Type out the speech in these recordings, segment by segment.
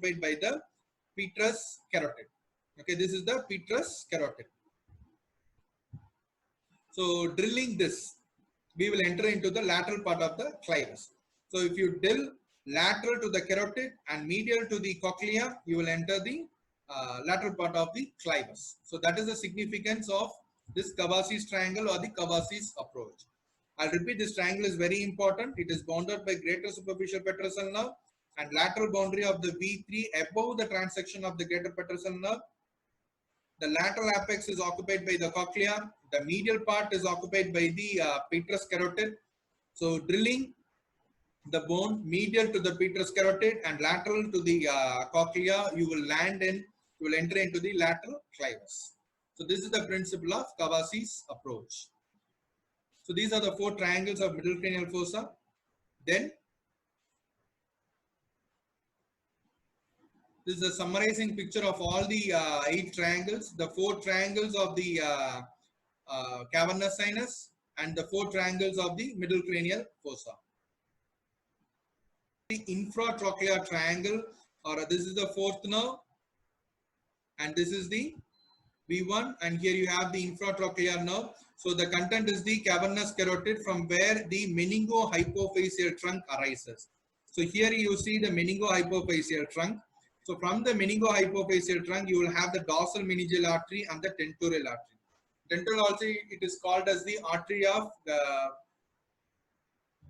occupied by the petrous carotid. Okay, this is the petrous carotid. So drilling this, we will enter into the lateral part of the clivus. So if you drill lateral to the carotid and medial to the cochlea, you will enter the lateral part of the clivus. So that is the significance of this Cavasi's triangle or the Cavasi's approach. I'll repeat, this triangle is very important. It is bounded by greater superficial petrosal nerve and lateral boundary of the V3 above the transection of the greater petrosal nerve. The lateral apex is occupied by the cochlea. The medial part is occupied by the petrous carotid. So drilling the bone medial to the petrous carotid and lateral to the cochlea, you will enter into the lateral clivus. So this is the principle of Cavasi's approach. So these are the 4 triangles of middle cranial fossa. Then this is a summarizing picture of all the 8 triangles, the 4 triangles of the cavernous sinus and the 4 triangles of the middle cranial fossa. The infratrochlear triangle, or this is the 4th nerve, and this is the V1, and here you have the infratrochlear nerve. So the content is the cavernous carotid from where the meningohypophyseal trunk arises. So here you see the meningohypophyseal trunk. So from the meningohypophyseal trunk, you will have the dorsal meningeal artery and the tentorial artery. Tentorial artery, it is called as the artery of the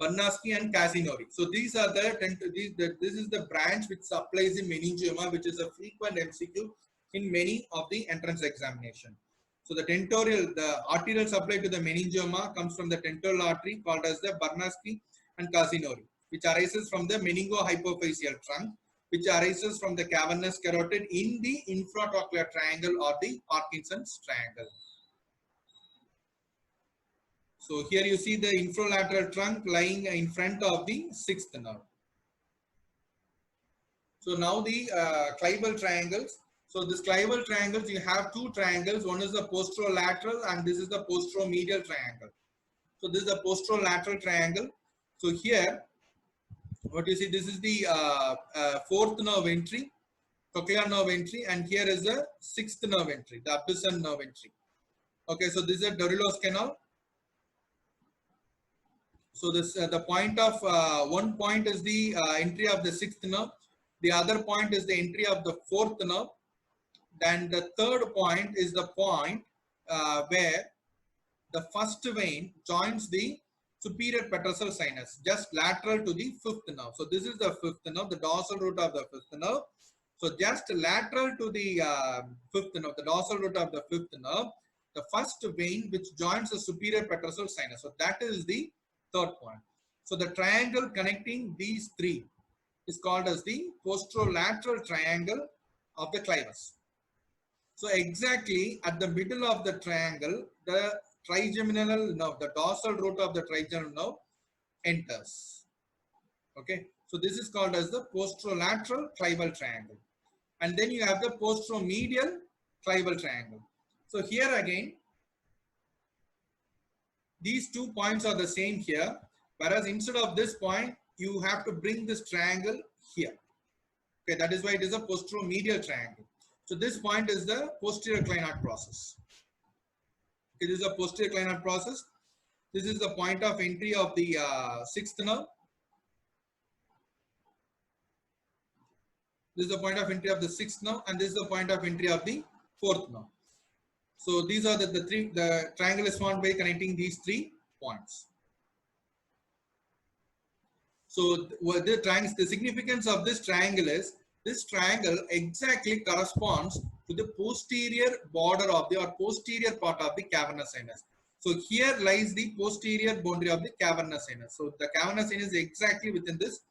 Barnaschi and Casinori. So these are this is the branch which supplies the meningioma, which is a frequent MCQ in many of the entrance examination. So the tentorial, the arterial supply to the meningioma comes from the tentorial artery called as the Barnaschi and Casinori, which arises from the meningohypophyseal trunk, which arises from the cavernous carotid in the infratrochlear triangle or the Parkinson's triangle. So here you see the infralateral trunk lying in front of the 6th nerve. So now the clival triangles. So this clival triangles, you have 2 triangles. One is the posterolateral and this is the posteromedial triangle. So this is the posterolateral triangle. So here, what you see, this is the 4th nerve entry, cochlear nerve entry, and here is the 6th nerve entry, the abyssal nerve entry. Okay, so this is a Dorillo's canal. So this the point of one point is the entry of the 6th nerve. The other point is the entry of the 4th nerve. Then the 3rd point is the point where the first vein joins the superior petrosal sinus, just lateral to the 5th nerve. So this is the 5th nerve, the dorsal root of the 5th nerve. So just lateral to the 5th nerve, the dorsal root of the 5th nerve, the first vein which joins the superior petrosal sinus. So that is the 3rd point. So the triangle connecting these 3 is called as the posterolateral triangle of the clivus. So exactly at the middle of the triangle, the trigeminal nerve, the dorsal root of the trigeminal nerve enters. Okay, so this is called as the posterolateral clival triangle. And then you have the posteromedial clival triangle. So here again, these 2 points are the same here, whereas instead of this point, you have to bring this triangle here. Okay, that is why it is a posteromedial triangle. So this point is the posterior clinoid process. Okay, this is a posterior clinoid process. This is the point of entry of the 6th nerve. This is the point of entry of the 6th nerve, and this is the point of entry of the 4th nerve. So these are the triangle is formed by connecting these 3 points. So the significance of this triangle is, this triangle exactly corresponds to the posterior border of the, or posterior part of the cavernous sinus. So here lies the posterior boundary of the cavernous sinus. So the cavernous sinus is exactly within this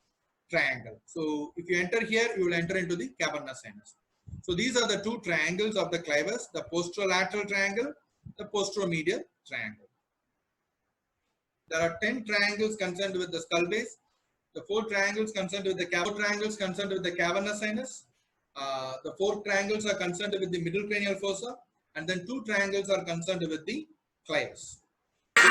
triangle. So if you enter here, you will enter into the cavernous sinus. So these are the 2 triangles of the clivus, the posterolateral triangle, the posteromedial triangle. There are 10 triangles concerned with the skull base. The 4 triangles concerned with the cavernous sinus. The 4 triangles are concerned with the middle cranial fossa, and then 2 triangles are concerned with the clivus. So